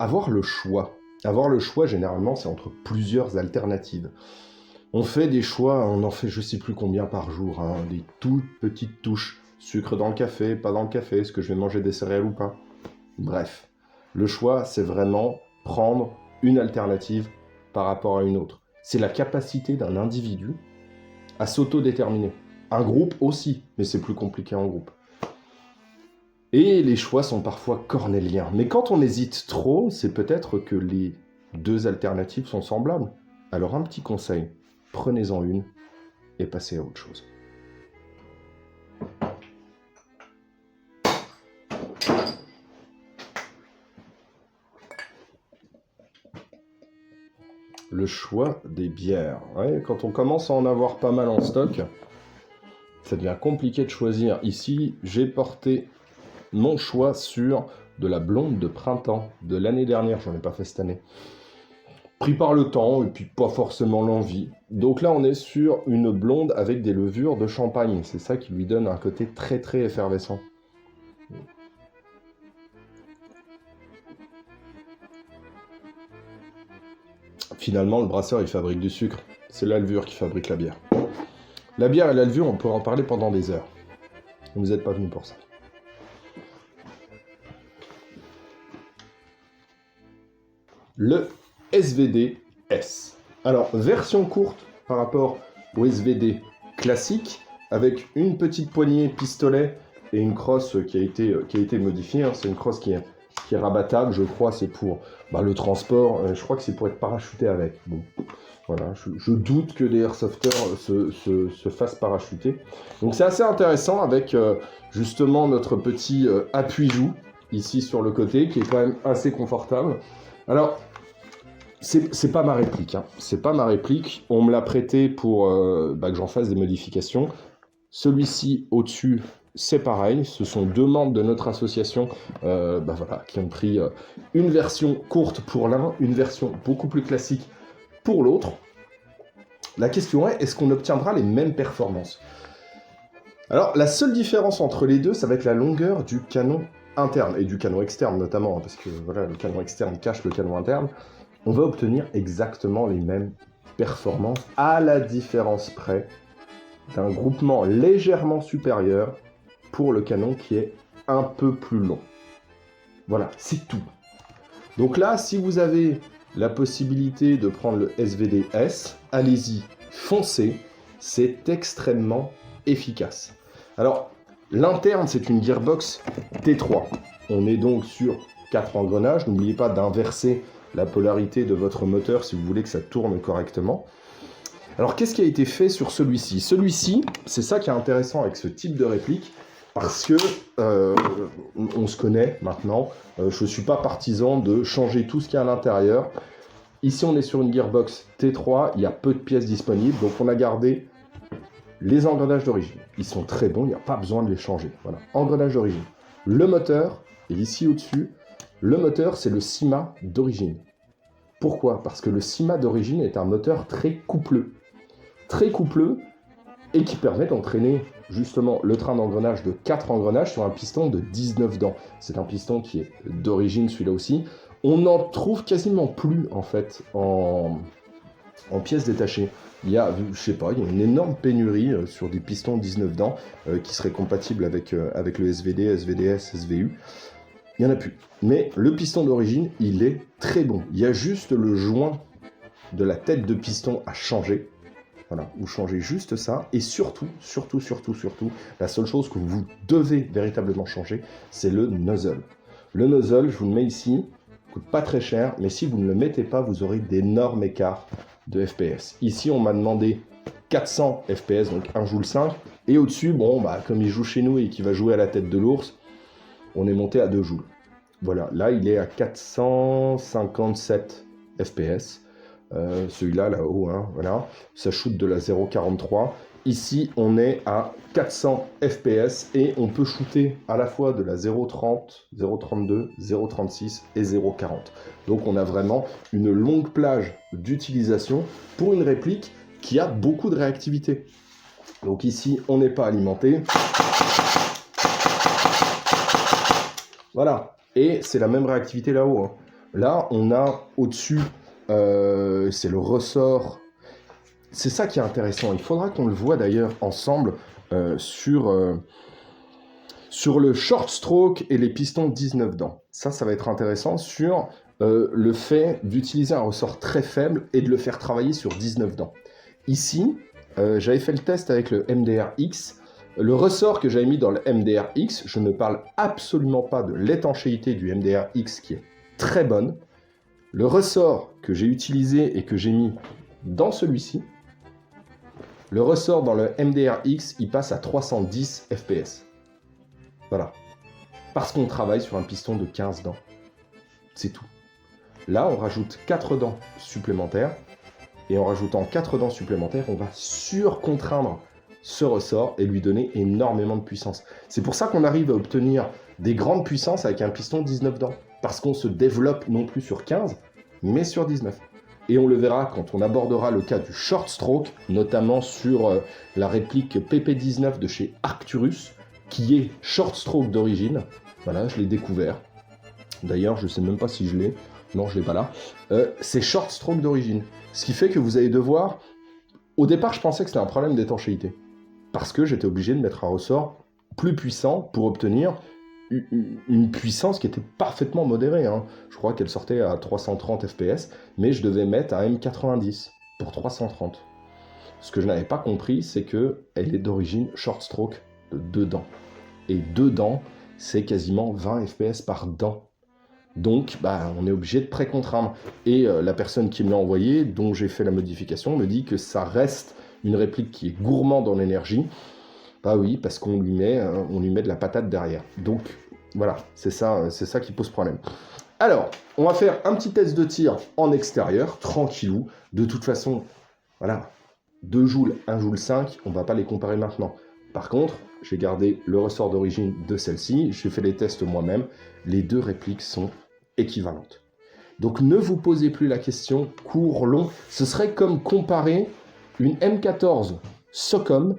avoir le choix. Avoir le choix, généralement, c'est entre plusieurs alternatives. On fait des choix, on en fait je sais plus combien par jour, hein, des toutes petites touches. Sucre dans le café, pas dans le café, est-ce que je vais manger des céréales ou pas? Bref, le choix, c'est vraiment prendre une alternative par rapport à une autre. C'est la capacité d'un individu à s'autodéterminer. Un groupe aussi, mais c'est plus compliqué en groupe. Et les choix sont parfois cornéliens. Mais quand on hésite trop, c'est peut-être que les deux alternatives sont semblables. Alors un petit conseil, prenez-en une et passez à autre chose. Le choix des bières. Ouais, quand on commence à en avoir pas mal en stock, ça devient compliqué de choisir. Ici, j'ai porté mon choix sur de la blonde de printemps de l'année dernière. J'en ai pas fait cette année. Pris par le temps et puis pas forcément l'envie. Donc là, on est sur une blonde avec des levures de champagne. C'est ça qui lui donne un côté très très effervescent. Finalement, le brasseur, il fabrique du sucre. C'est la levure qui fabrique la bière. La bière et la levure, on pourrait en parler pendant des heures. Vous n'êtes pas venu pour ça. Le SVD-S. Alors, version courte par rapport au SVD classique, avec une petite poignée pistolet et une crosse qui a été modifiée. Hein. C'est une crosse qui est rabattable, je crois, c'est pour le transport. Je crois que c'est pour être parachuté avec. Bon, voilà, je doute que les airsofters se fassent parachuter. Donc c'est assez intéressant avec justement notre petit appui-joue ici sur le côté, qui est quand même assez confortable. Alors, c'est pas ma réplique, hein. C'est pas ma réplique. On me l'a prêté pour que j'en fasse des modifications. Celui-ci au-dessus, c'est pareil. Ce sont deux membres de notre association qui ont pris une version courte pour l'un, une version beaucoup plus classique pour l'autre. La question est-ce qu'on obtiendra les mêmes performances? Alors, la seule différence entre les deux, ça va être la longueur du canon interne, et du canon externe notamment, parce que voilà, le canon externe cache le canon interne. On va obtenir exactement les mêmes performances, à la différence près d'un groupement légèrement supérieur pour le canon qui est un peu plus long. Voilà, c'est tout. Donc là, si vous avez la possibilité de prendre le SVD-S, allez-y, foncez, c'est extrêmement efficace. Alors, l'interne, c'est une gearbox T3. On est donc sur 4 engrenages. N'oubliez pas d'inverser la polarité de votre moteur si vous voulez que ça tourne correctement. Alors, qu'est-ce qui a été fait sur celui-ci? Celui-ci, c'est ça qui est intéressant avec ce type de réplique, parce que on se connaît maintenant. Je ne suis pas partisan de changer tout ce qu'il y a à l'intérieur. Ici, on est sur une gearbox T3, il y a peu de pièces disponibles, donc on a gardé les engrenages d'origine. Ils sont très bons, il n'y a pas besoin de les changer. Voilà, engrenages d'origine. Le moteur, et ici au-dessus, le moteur, c'est le Cyma d'origine. Pourquoi? Parce que le Cyma d'origine est un moteur très coupleux. Très coupleux, et qui permet d'entraîner justement le train d'engrenage de 4 engrenages sur un piston de 19 dents. C'est un piston qui est d'origine, celui-là aussi. On n'en trouve quasiment plus, en fait, en pièces détachées. Il y a, je sais pas, il y a une énorme pénurie sur des pistons 19 dents qui seraient compatibles avec le SVD, SVDS, SVU. Il n'y en a plus. Mais le piston d'origine, il est très bon. Il y a juste le joint de la tête de piston à changer. Voilà, vous changez juste ça. Et surtout, la seule chose que vous devez véritablement changer, c'est le nozzle. Le nozzle, je vous le mets ici, coûte pas très cher, mais si vous ne le mettez pas, vous aurez d'énormes écarts de FPS. Ici, on m'a demandé 400 FPS, donc 1 joule 5. Et au-dessus, comme il joue chez nous et qu'il va jouer à la tête de l'ours, on est monté à 2 joules. Voilà, là, il est à 457 FPS. Celui-là, là-haut, hein, voilà. Ça shoot de la 0,43. Ici, on est à 400 FPS et on peut shooter à la fois de la 0,30, 0,32, 0,36 et 0,40. Donc, on a vraiment une longue plage d'utilisation pour une réplique qui a beaucoup de réactivité. Donc ici, on n'est pas alimenté. Voilà. Et c'est la même réactivité là-haut. Hein. Là, on a au-dessus, c'est le ressort. C'est ça qui est intéressant. Il faudra qu'on le voit d'ailleurs ensemble sur le short stroke et les pistons 19 dents. Ça va être intéressant sur le fait d'utiliser un ressort très faible et de le faire travailler sur 19 dents. Ici, j'avais fait le test avec le MDR-X. Le ressort que j'avais mis dans le MDR-X, je ne parle absolument pas de l'étanchéité du MDR-X qui est très bonne. Le ressort que j'ai utilisé et que j'ai mis dans celui-ci, le ressort dans le MDR-X, il passe à 310 fps. Voilà. Parce qu'on travaille sur un piston de 15 dents. C'est tout. Là, on rajoute 4 dents supplémentaires. Et en rajoutant 4 dents supplémentaires, on va surcontraindre ce ressort et lui donner énormément de puissance. C'est pour ça qu'on arrive à obtenir des grandes puissances avec un piston 19 dents. Parce qu'on se développe non plus sur 15, mais sur 19. Et on le verra quand on abordera le cas du short stroke, notamment sur la réplique PP19 de chez Arcturus, qui est short stroke d'origine. Voilà, je l'ai découvert. D'ailleurs, je ne sais même pas si je l'ai. Non, je ne l'ai pas là. C'est short stroke d'origine. Ce qui fait que vous allez devoir... Au départ, je pensais que c'était un problème d'étanchéité. Parce que j'étais obligé de mettre un ressort plus puissant pour obtenir une puissance qui était parfaitement modérée. Hein. Je crois qu'elle sortait à 330 fps, mais je devais mettre un M90 pour 330. Ce que je n'avais pas compris, c'est qu'elle est d'origine short stroke de 2 dents. Et 2 dents, c'est quasiment 20 fps par dent. Donc, on est obligé de précontraindre. Et la personne qui me l'a envoyé, dont j'ai fait la modification, me dit que ça reste une réplique qui est gourmande en énergie. Bah oui, parce qu'on lui met de la patate derrière. Donc, voilà, c'est ça qui pose problème. Alors, on va faire un petit test de tir en extérieur, tranquillou. De toute façon, voilà, 2 joules, 1 joule 5, on ne va pas les comparer maintenant. Par contre, j'ai gardé le ressort d'origine de celle-ci, j'ai fait les tests moi-même, les 2 répliques sont équivalentes. Donc ne vous posez plus la question, court, long, ce serait comme comparer une M14 Socom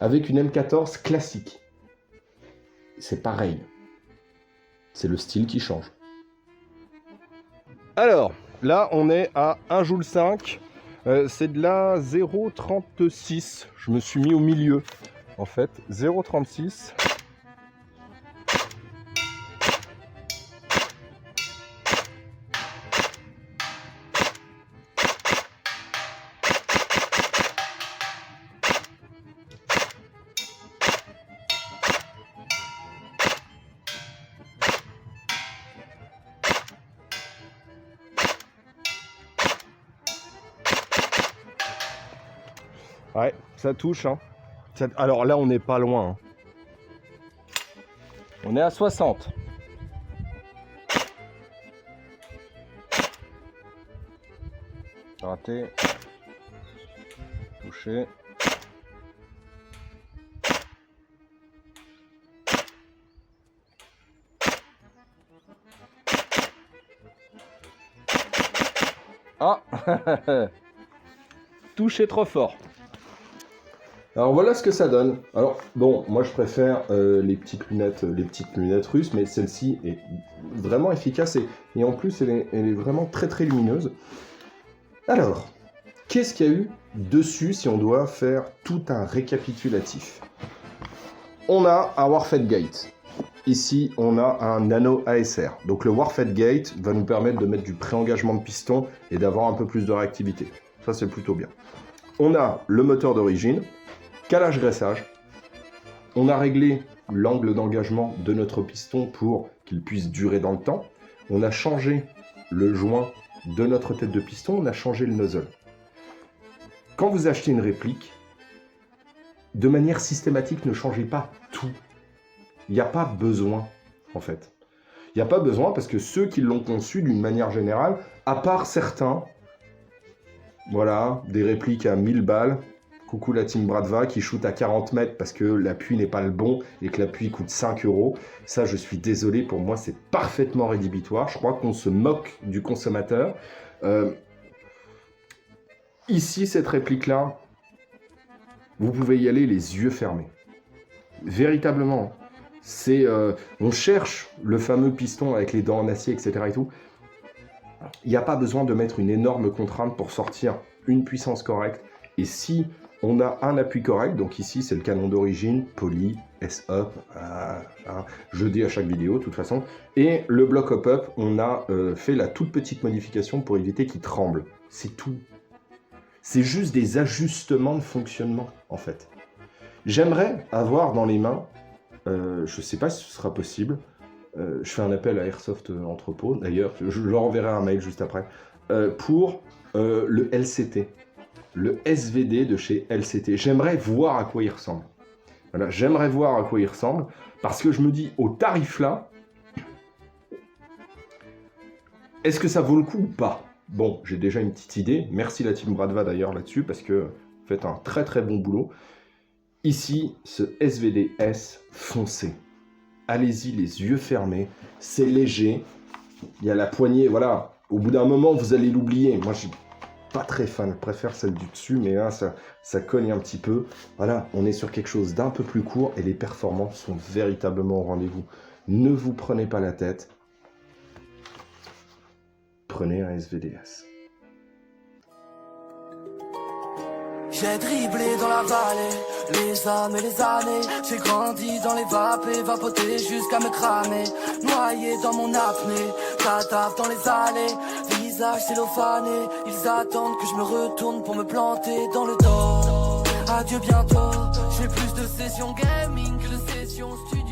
avec une M14 classique. C'est pareil. C'est le style qui change. Alors, là on est à 1 joule 5. C'est de la 0,36. Je me suis mis au milieu. En fait, 0,36. Ouais, ça touche. Hein. Alors là, on n'est pas loin. Hein. On est à 60. Raté. Touché. Ah. Touché trop fort. Alors voilà ce que ça donne. Alors bon, moi je préfère les petites lunettes russes, mais celle-ci est vraiment efficace et en plus elle est vraiment très très lumineuse. Alors, qu'est-ce qu'il y a eu dessus si on doit faire tout un récapitulatif? On a un Warfed Gate. Ici, on a un Nano ASR. Donc le Warfed Gate va nous permettre de mettre du pré-engagement de piston et d'avoir un peu plus de réactivité. Ça c'est plutôt bien. On a le moteur d'origine. Calage graissage, on a réglé l'angle d'engagement de notre piston pour qu'il puisse durer dans le temps. On a changé le joint de notre tête de piston, on a changé le nozzle. Quand vous achetez une réplique, de manière systématique, ne changez pas tout. Il n'y a pas besoin, en fait. Il n'y a pas besoin parce que ceux qui l'ont conçu d'une manière générale, à part certains, voilà, des répliques à 1000 balles, coucou la team Bradva qui shoot à 40 mètres parce que l'appui n'est pas le bon et que l'appui coûte 5 €. Ça, je suis désolé, pour moi, c'est parfaitement rédhibitoire. Je crois qu'on se moque du consommateur. Ici, cette réplique-là, vous pouvez y aller les yeux fermés. Véritablement. On cherche le fameux piston avec les dents en acier, etc. et tout. Il n'y a pas besoin de mettre une énorme contrainte pour sortir une puissance correcte. Et si on a un appui correct, donc ici c'est le canon d'origine, poly, S-up, je dis à chaque vidéo de toute façon, et le bloc hop-up, on a fait la toute petite modification pour éviter qu'il tremble. C'est tout. C'est juste des ajustements de fonctionnement en fait. J'aimerais avoir dans les mains, je ne sais pas si ce sera possible, je fais un appel à Airsoft Entrepôt, d'ailleurs, je leur enverrai un mail juste après, pour le LCT, le SVD de chez LCT. J'aimerais voir à quoi il ressemble. Voilà, j'aimerais voir à quoi il ressemble, parce que je me dis, au tarif là, est-ce que ça vaut le coup ou pas? Bon, j'ai déjà une petite idée. Merci la team Bradva d'ailleurs là-dessus, parce que vous faites un très très bon boulot. Ici, ce SVD-S foncé. Allez-y les yeux fermés, c'est léger. Il y a la poignée, voilà. Au bout d'un moment, vous allez l'oublier. Moi, je suis pas très fan, je préfère celle du dessus, mais là, ça cogne un petit peu. Voilà, on est sur quelque chose d'un peu plus court et les performances sont véritablement au rendez-vous. Ne vous prenez pas la tête. Prenez un SVD-S. J'ai dribblé dans la vallée, les âmes et les années. J'ai grandi dans les vapes et vapoté jusqu'à me cramer. Noyé dans mon apnée, ça tape dans les allées. Visage cellophané, ils attendent que je me retourne pour me planter dans le dos. Adieu bientôt, j'ai plus de sessions gaming que de sessions studio.